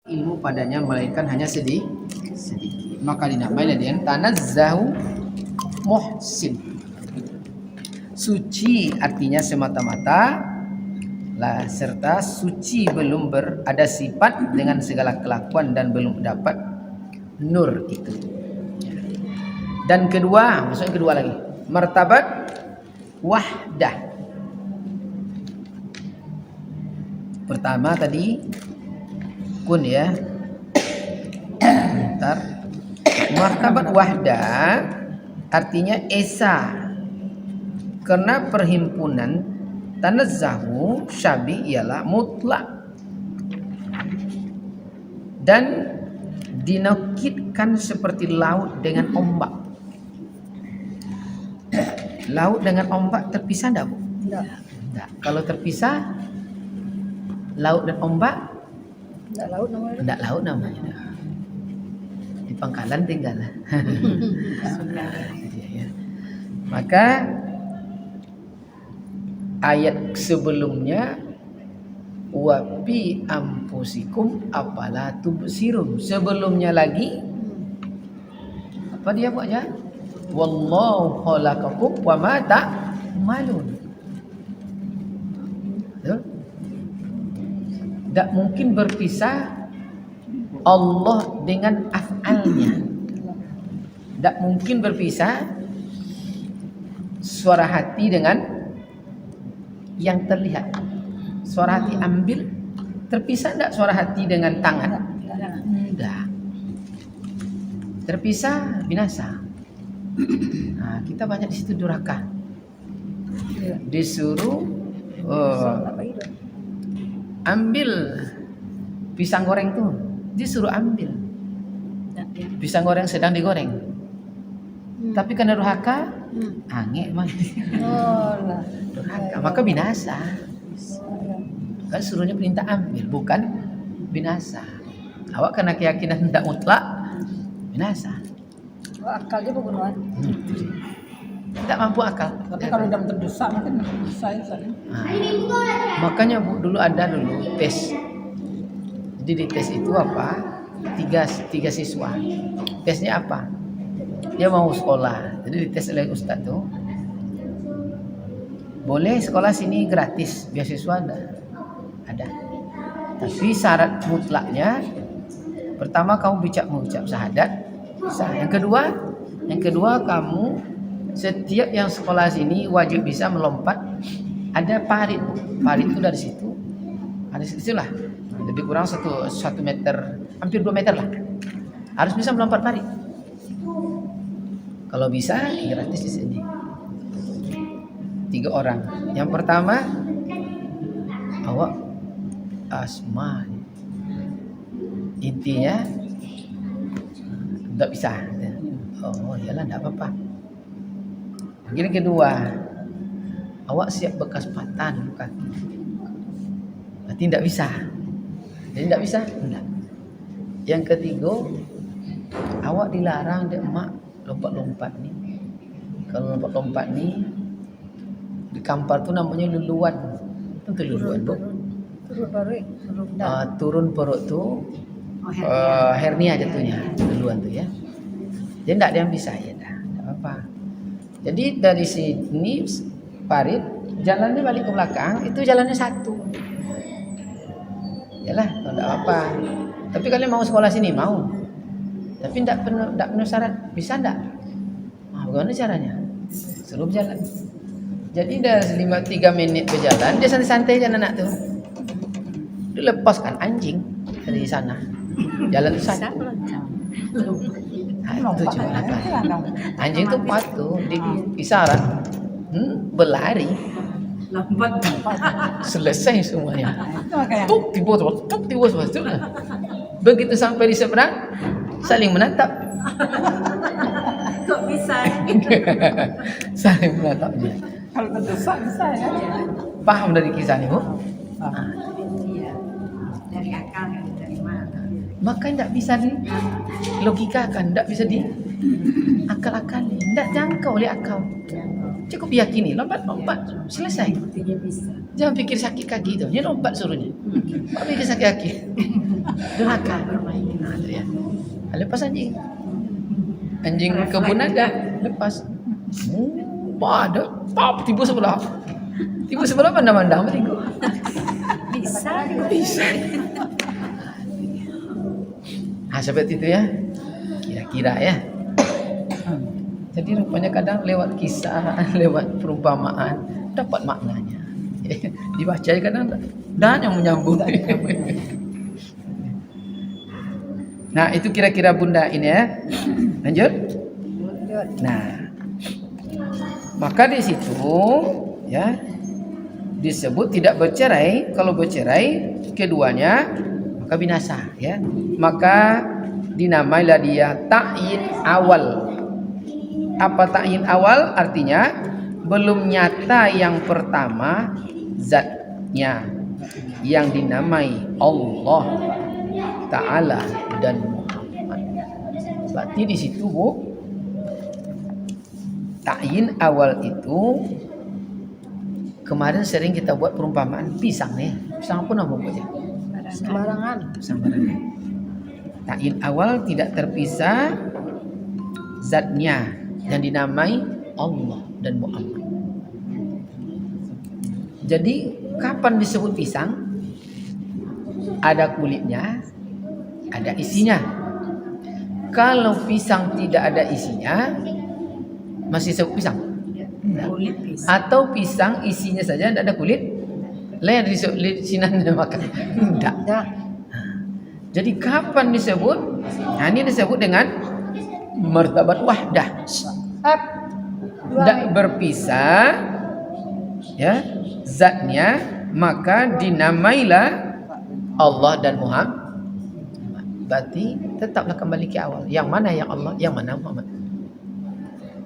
ilmu padanya melainkan hanya sedikit. Maka dinamai dengan tanazzahu muhsin. Suci artinya semata-mata lah, serta suci belum berada sifat dengan segala kelakuan dan belum dapat nur itu. Dan kedua, maksudnya kedua lagi, martabat wahdah. Pertama tadi kun ya. Bentar. Martabat wahdah artinya esa. Karena perhimpunan tanazzahu syabi ialah mutlak dan dinukitkan seperti laut dengan ombak. Laut dengan ombak terpisah enggak, Bu? Enggak. Kalau terpisah laut dan ombak enggak laut namanya. Enggak laut namanya. Di pangkalan tinggal. Maka ayat sebelumnya wa fi anfusikum afala tubsirun. Sebelumnya lagi apa dia buatnya? Wallahu khalaqakum wa ma ta'malun. Tak mungkin berpisah Allah dengan af'alnya. Tak mungkin berpisah suara hati dengan yang terlihat. Suara hati ambil, terpisah enggak suara hati dengan tangan? Enggak. Terpisah binasa. Nah, kita banyak di situ durhaka. Disuruh ambil pisang goreng tuh, disuruh ambil. Pisang goreng sedang digoreng. Tapi karena durhaka, angin mah. Durhaka, maka binasa. Kan suruhnya perintah ambil, bukan binasa. Awak karena keyakinan tidak mutlak, binasa. Akalnya pembunuhan. Tidak mampu akal. Tapi kalau dalam terdesak mungkin bisa ya. Makanya Bu, dulu ada tes. Jadi di tes itu apa? Tiga siswa. Tesnya apa? Dia mau sekolah. Jadi dites oleh ustaz tuh. Boleh sekolah sini gratis, beasiswa ada. Tapi syarat mutlaknya pertama kamu mengucap syahadat. Bisa. Yang kedua kamu setiap yang sekolah sini wajib bisa melompat. Ada parit. Parit itu dari situ. Ada situlah. Lebih kurang 1 meter, hampir 2 meter lah. Harus bisa melompat parit. Kalau bisa gratis di sini. 3 orang. Yang pertama awak asma. Intinya enggak bisa. Oh, iyalah enggak apa-apa. Yang kedua, awak siap bekas patah dulu kaki. Berarti tidak bisa. Jadi tidak bisa. Enggak. Yang ketiga, awak dilarang dek emak lompat-lompat nih. Kalau lompat-lompat nih di kampar tuh namanya luluan. Itu luluan, Bu. Turun perut tuh hernia jatuhnya. Luluan tuh ya. Jadi tidak ada yang bisa ya, tidak apa-apa. Jadi dari sini parit jalannya balik ke belakang, itu jalannya satu. Yalah, tidak apa. Tapi kalian mau sekolah sini mau. Tapi tidak penuh syarat, bisa tidak? Nah, bagaimana caranya? Suruh jalan. Jadi dari 3 menit berjalan, dia santai-santai jalan anak tuh. Dilepaskan anjing dari sana. Jalan itu satu. Itu cuma apa? Anjing itu patuh di isyarat berlari. Lambat. Selesai semuanya. Tuk tiba. Begitu sampai di seberang saling menatap. Kok bisa? Saling menatap dia. Kalau terdesak bisa ya. Paham dari kisah ini, Bu? Iya. Dari akal dari mana? Maka tidak bisa dilogikakan, tidak bisa di akal-akali, tidak jangkau oleh akal. Cukup yakini, lompat, selesai. Buktinya bisa. Jangan pikir sakit kaki itu, dia lompat suruhnya. Kok pikir sakit kaki? Durhaka bermain. Nah, itu ya. Lepas anjing. Anjing kebun ada, lepas. Ada, pop, tiba sebelah. Tiba sebelah pandang-pandang bertiga. Bisa. Ah, seperti itu ya. Kira-kira ya. Jadi rupanya kadang lewat kisah, lewat perumpamaan dapat maknanya. Dibaca kadang dan yang menyambung. Nah, itu kira-kira Bunda ini ya. Lanjut. Nah, maka di situ ya disebut tidak bercerai. Kalau bercerai keduanya maka binasa ya. Maka dinamailah dia ta'yin awal. Apa ta'yin awal? Artinya belum nyata yang pertama zatnya yang dinamai Allah Ta'ala dan Muhammad. Berarti di situ Bu, ta'yin awal itu kemarin sering kita buat perumpamaan pisang nih. Pisang apa nama buatnya? Sembarangan. Sembarangan. Ta'yin awal tidak terpisah zatnya yang dinamai Allah dan Muhammad. Jadi kapan disebut pisang? Ada kulitnya, ada isinya. Kalau pisang tidak ada isinya, masih disebut pisang. Kulit pisang. Atau pisang isinya saja tidak ada kulit, lain disebut sinannya makan. Tidak. Jadi kapan disebut? Nah, ini disebut dengan martabat wahdah. Tidak berpisah ya zatnya, maka dinamailah Allah dan Muhammad. Berarti tetaplah kembali ke awal. Yang mana yang Allah, yang mana Muhammad?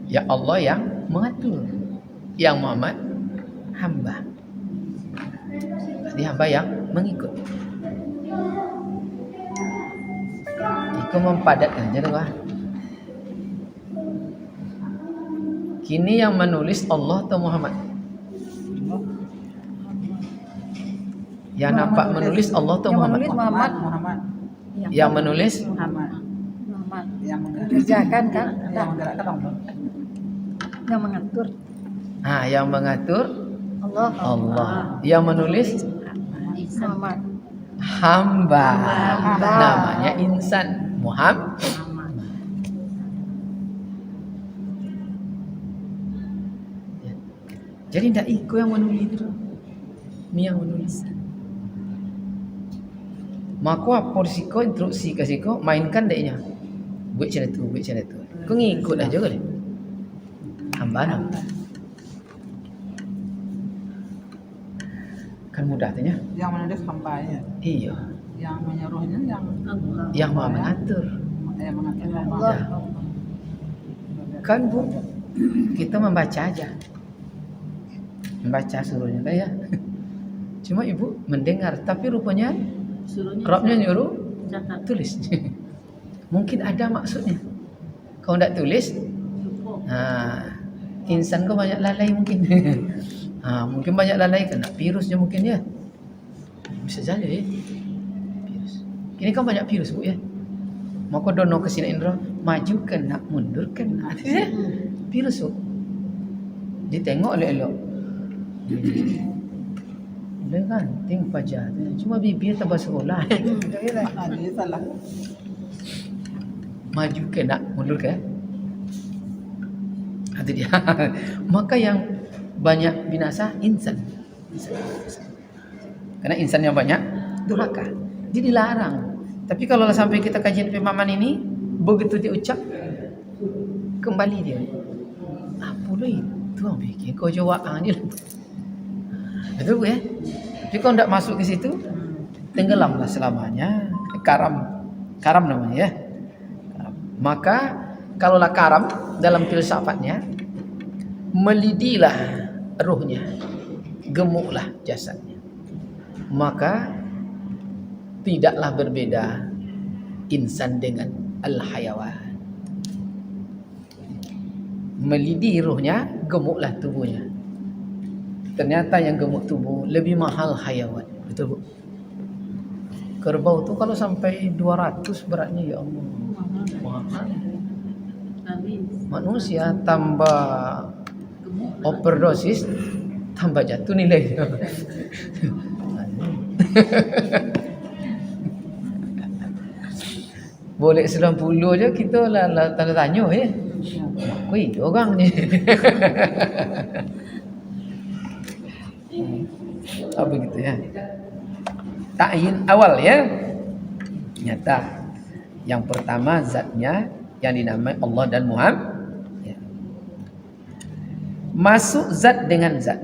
Ya Allah yang mengatur, yang Muhammad hamba. Berarti hamba yang mengikut. Itu mempadatkan jadi wah. Kini yang menulis Allah atau Muhammad? Yang nampak menulis Allah atau Muhammad? Muhammad. Yang menulis Muhammad. Yang Kerjakan kan? yang menggerakkan Allah. Yang mengatur. Ah, yang mengatur Allah. Allah. Yang menulis Muhammad. hamba. Hamba. Namanya insan. Muhammad. Jadi tidak ikut yang menulis itu. Ini yang menulis. Maka apa risiko instruksi kasih kau mainkan deknya. Buat cara tu. Kau ngikut aja kali. Hamba nama. Kan mudah tanya. Yang menulis hambanya, Iya. yang menyuruhnya Yang mau mengatur. yang mengatur Allah. Kan Bu, kita membaca aja. Membaca suruhnya kan ya. Cuma Ibu mendengar, tapi rupanya Robnya nyuruh tulis. Mungkin ada maksudnya. Kalau tidak tulis, insan kau banyak lalai mungkin. Mungkin banyak lalai kena virusnya mungkin ya. Bisa jadi ya. Virus. Ini kan banyak virus Bu ya. Maka dono ke sini Indra, maju kena, mundur kena. Virus Bu. Ditengok elok-elok. Dia ganting pajak. Cuma bibir tambah sekolah. dia salah. Maju kena, mundur ke? Itu dia. Maka yang banyak binasa insan. Karena insan yang banyak durhaka. Jadi dilarang. Tapi kalau sampai kita kajian pemahaman ini, begitu diucap kembali dia. Apa itu yang bikin kau jawab ni lah. Betul Bu ya? Tapi kalau tidak masuk ke situ, tenggelamlah selamanya. Karam namanya ya. Maka kalaulah karam dalam filsafatnya, melidilah ruhnya, gemuklah jasadnya. Maka tidaklah berbeda insan dengan al-hayawan. melidi ruhnya, gemuklah tubuhnya. Ternyata yang gemuk tubuh lebih mahal hayawan. Betul Bu? Kerbau tuh kalau sampai 200 beratnya, ya Allah. Mahal. Manusia tambah overdosis, tambah jatuh nilainya. Boleh 90 aja kita lah tanda tanya ya. Wih, orang ni. Apa gitu ya. Ta'yin awal ya. Nyata. Yang pertama zatnya yang dinamai Allah dan Muhammad. Ya. Masuk zat dengan zat.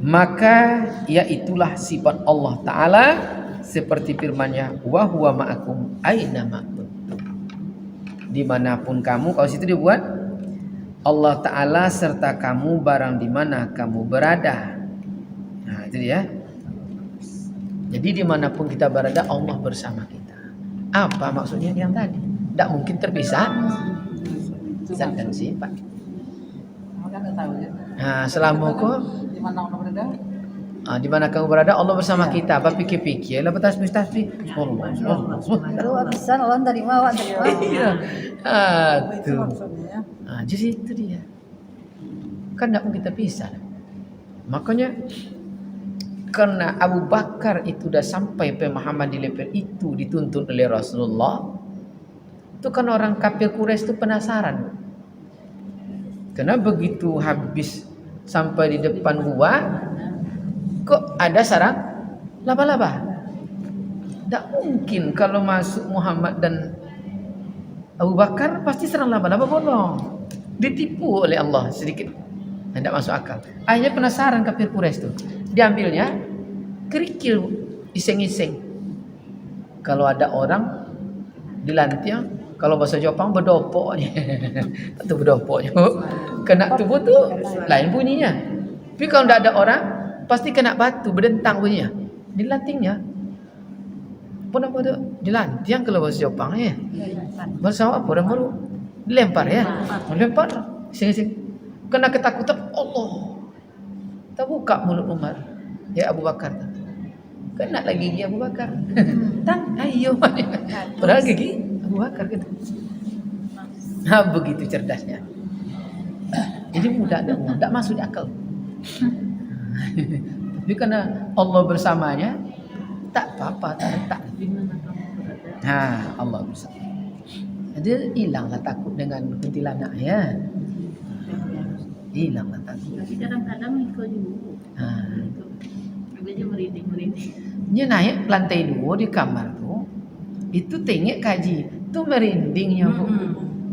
Maka yaitulah sifat Allah Ta'ala seperti firman-Nya, wa huwa ma'akum aina ma kuntum. Dimanapun kamu, kalau situ dibuat Allah Ta'ala serta kamu barang di mana kamu berada. Nah itu dia. Jadi dimanapun kita berada Allah bersama kita. Apa maksudnya yang tadi? Tidak mungkin terpisah zat dan sifat. Maka nggak tahu ya. Nah selama kau Di mana orang berada? di mana kamu berada Allah bersama kita. Apa pikir-pikir lah bertasbih. Allah. Kalau habisan Allah terima, awak terima. Iya. Itu Tuh. maksudnya. Jadi itu dia. Kan tidak mungkin kita pisah. Makanya karena Abu Bakar itu sudah sampai pemahaman di level itu dituntut oleh Rasulullah. Itu kan orang kafir Quraisy itu penasaran. Karena begitu habis sampai di depan gua, kok ada sarang laba-laba. Tak mungkin kalau masuk Muhammad dan Abu Bakar pasti serang laba-laba bolong. Ditipu oleh Allah sedikit. Tidak masuk akal. Akhirnya penasaran kafir Quraisy itu. Diambilnya kerikil, iseng-iseng. Kalau ada orang dilantiang, kalau bahasa Jepang berdopoknya. Itu berdopoknya. Kena tubuh tuh lain bunyinya. Tapi kalau tidak ada orang, pasti kena batu berdentang bunyinya. Dilantingnya. Pun apa tu? Dilantiang kalau bahasa Jepang ya. Bahasa apa orang baru? Dilempar ya. Dilempar. Iseng-iseng. Kena ketakutan Allah. Tak buka mulut Umar. Ya Abu Bakar. Kena lagi gigi Abu Bakar. Tang, ayo. Padahal gigi Abu Bakar gitu. Nah begitu cerdasnya. Jadi mudah tidak masuk di akal. Tapi karena Allah bersamanya, tak apa-apa, tak. Nah Allah bersama. Jadi hilanglah takut dengan kuntilanak ya. Hilanglah takut. Tapi kadang-kadang ikut juga. Dia merinding. Dia naik lantai 2 di kamar tuh. Itu tengok kaji. Itu merindingnya Bu.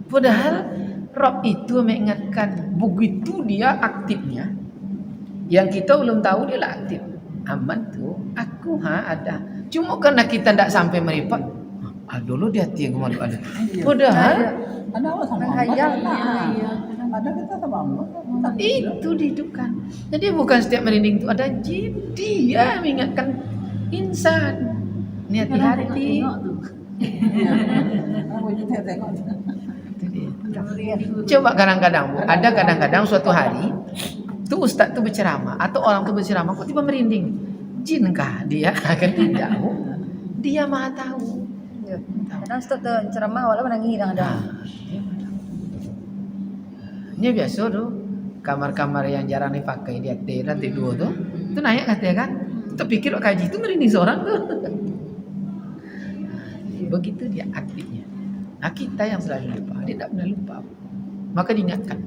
Padahal Rob itu mengingatkan begitu dia aktifnya. Yang kita belum tahu dia lah aktif. Aman tuh. Aku ada. Cuma karena kita tidak sampai meripat. Dulu dia hati yang kemana ada. Padahal Ada apa sama Menghayal. Ada kita sama Allah. itu dihidupkan. Jadi bukan setiap merinding itu ada jin. Dia mengingatkan insan. Ini hati-hati. Aku ini tengok. Coba kadang-kadang Bu, ada kadang-kadang suatu hari tuh ustaz tuh berceramah atau orang tuh berceramah kok tiba merinding. Jin kah dia? Kan tidak Bu. Dia Maha tahu. Ya. Kadang Ustaz tu ceramah awalnya menangis kadang-kadang. Ini biasa tuh kamar-kamar yang jarang dipakai di lantai 2 tuh. Itu naik katanya kan. Kita pikir kaji itu merinding seorang tuh. Begitu dia aktifnya. Nah kita yang selalu lupa, dia tidak pernah lupa. Maka diingatkan.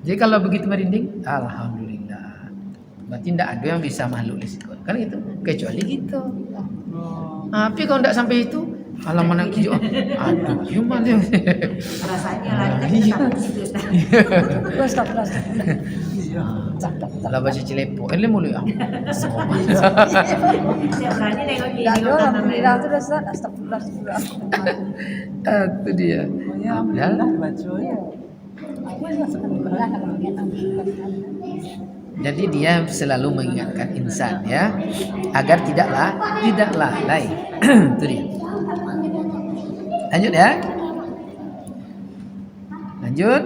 Jadi kalau begitu merinding, alhamdulillah. Berarti tidak ada yang bisa makhluk risiko. Kan gitu. Kecuali gitu. Tapi kalau tidak sampai itu, alam mana hijau. Aduh, gimana? Rasanya lagi Ustaz. Kalau baca cilepo, ini mulu ya. Setiap kali nengok gini. Dah dulu alhamdulillah tu dah Ustaz. Astagfirullah. Itu dia. Oh ya, alhamdulillah baca ya. Jadi dia selalu mengingatkan insan ya agar tidaklah lalai. Itu dia. Lanjut ya. Lanjut.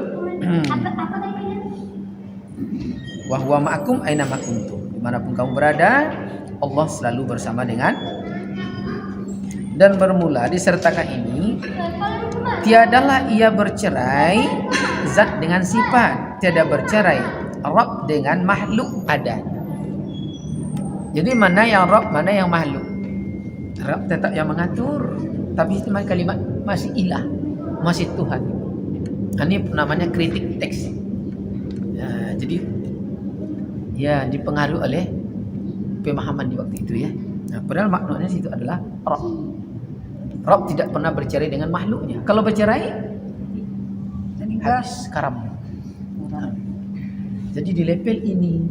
Wa huwa ma'akum aina ma kuntum. Dimanapun kamu berada, Allah selalu bersama dengan. Dan bermula disertakan ini, tiadalah ia bercerai zat dengan sifat, tiada bercerai Rabb dengan makhluk adanya. Jadi mana yang Rabb, mana yang makhluk? Rabb tetap yang mengatur, tapi itu kalimat masih ilah, masih Tuhan. Ini namanya kritik teks. Ya, jadi ya dipengaruhi oleh pemahaman di waktu itu ya. Nah, padahal maknanya situ adalah Rabb. Rabb tidak pernah bercerai dengan makhluknya. Kalau bercerai, habis karam. Jadi di level ini,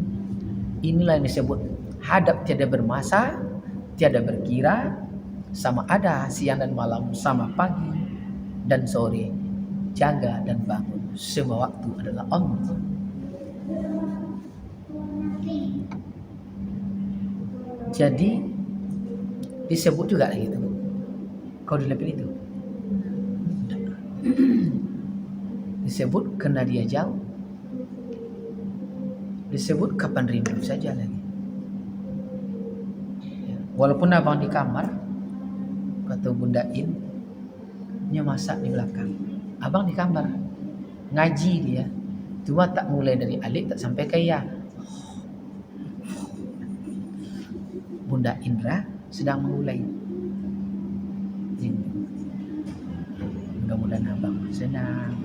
inilah yang disebut hadap tiada bermasa, tiada berkira, sama ada siang dan malam, sama pagi dan sore, jaga dan bangun. Semua waktu adalah Allah. Jadi disebut juga gitu. Kau di level itu disebut karena dia jauh, disebut kapan rindu saja lagi ya. Walaupun abang di kamar, kata Bunda In, dia masak di belakang, abang di kamar ngaji dia, cuma tak mulai dari alif tak sampai ke ya. Bunda Indra sedang memulai. Mudah-mudahan abang senang.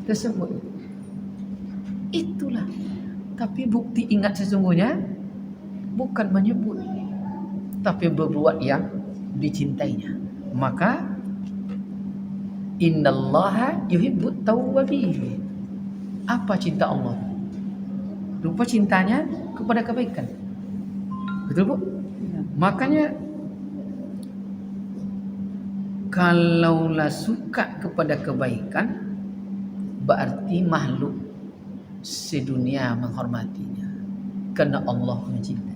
Tersebut itulah. Tapi bukti ingat sesungguhnya bukan menyebut, tapi berbuat yang dicintainya. Maka innallaha yuhibbut tawwabin. Apa cinta Allah? Rupa cintanya kepada kebaikan. Betul Bu? Makanya kalaulah suka kepada kebaikan, berarti makhluk sedunia menghormatinya karena Allah mencintai.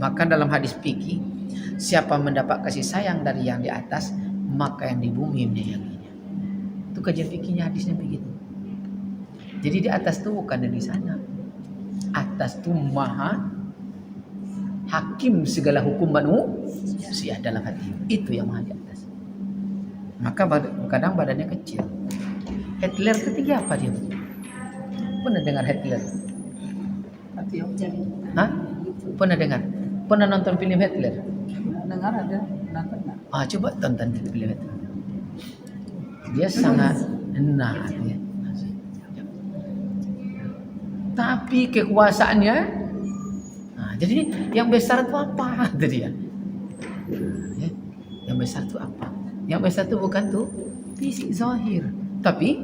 Maka dalam hadis fikih, siapa mendapat kasih sayang dari yang di atas, maka yang di bumi menyayanginya. Itu kajian fikihnya, hadisnya begitu. Jadi di atas itu bukan dari sana. Atas itu maha hakim segala hukum manusia dalam hati. Itu yang maha di atas. Maka kadang badannya kecil. Hitler ketiga apa dia? Pernah dengar Hitler? Hah? Pernah dengar? Pernah nonton film Hitler? Dengar ada, nonton nggak? Coba tonton film Hitler. Dia sangat enak ya. Tapi kekuasaannya, jadi yang besar itu apa? Itu dia. Yang besar itu apa? Yang besar itu bukan tuh fisik zahir, tapi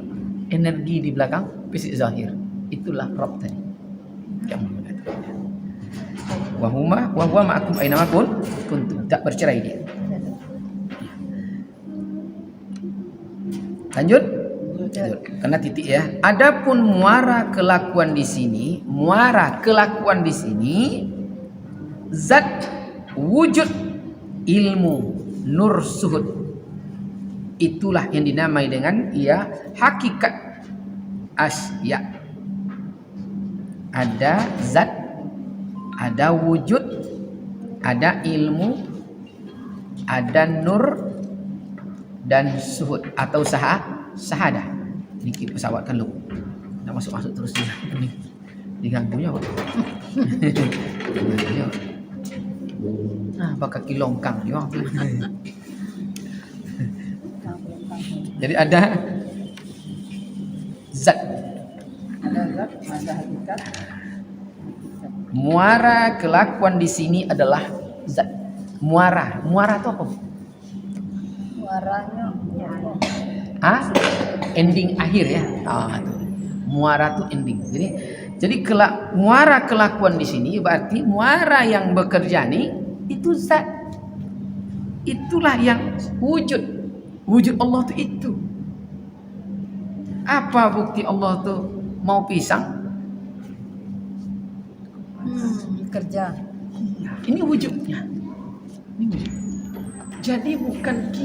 energi di belakang fisik zahir. Itulah Rabb tadi. Yang mengatakan. Wa huwa ma'akum aina ma kuntum. Tak bercerai dia. Lanjut. Karena titik ya. Adapun muara kelakuan di sini, zat wujud ilmu nur suhud. Itulah yang dinamai dengan hakikat asya. Ada zat, ada wujud, ada ilmu, ada nur dan suhud atau sahadah. Ini pesawat kan lu. Nak masuk terus ni. Diganggunya apa? Bakal kilongkang dia. Jadi ada zat, ada hakikat. Muara kelakuan di sini adalah zat. Muara itu apa? Muaranya ending akhir ya. Tuh. Muara itu ending. Jadi muara kelakuan di sini berarti muara yang bekerja nih itu zat. Itulah yang wujud. Wujud Allah itu. Apa bukti Allah tuh mau pisang? kerja. Ini wujudnya. Ini wujud. Jadi bukan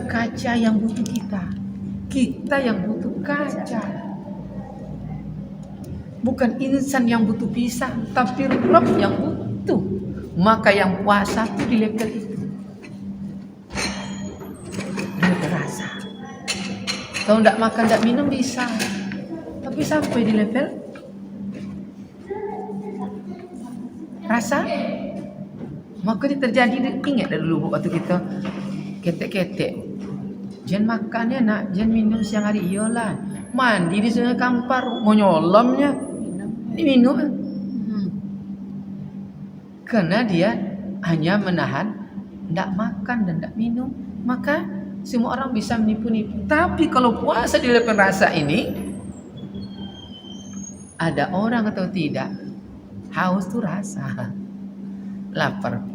kaca yang butuh kita, Kita yang butuh kaca. Bukan insan yang butuh pisang, tapi Rabb yang butuh. Maka yang puasa itu di level itu. Dia terasa. Kalau tidak makan, tidak minum bisa. Tapi sampai di level rasa. Maka ini terjadi, ingat dulu waktu kita ketek-ketek. Jangan makannya nak, jangan minum siang hari. Iyalah, mandi di Sungai Kampar, mau nyolamnya, diminum. Karena dia hanya menahan, tidak makan dan tidak minum. Maka semua orang bisa menipu-nipu. Tapi kalau puasa di level rasa ini, ada orang atau tidak, haus tuh rasa, lapar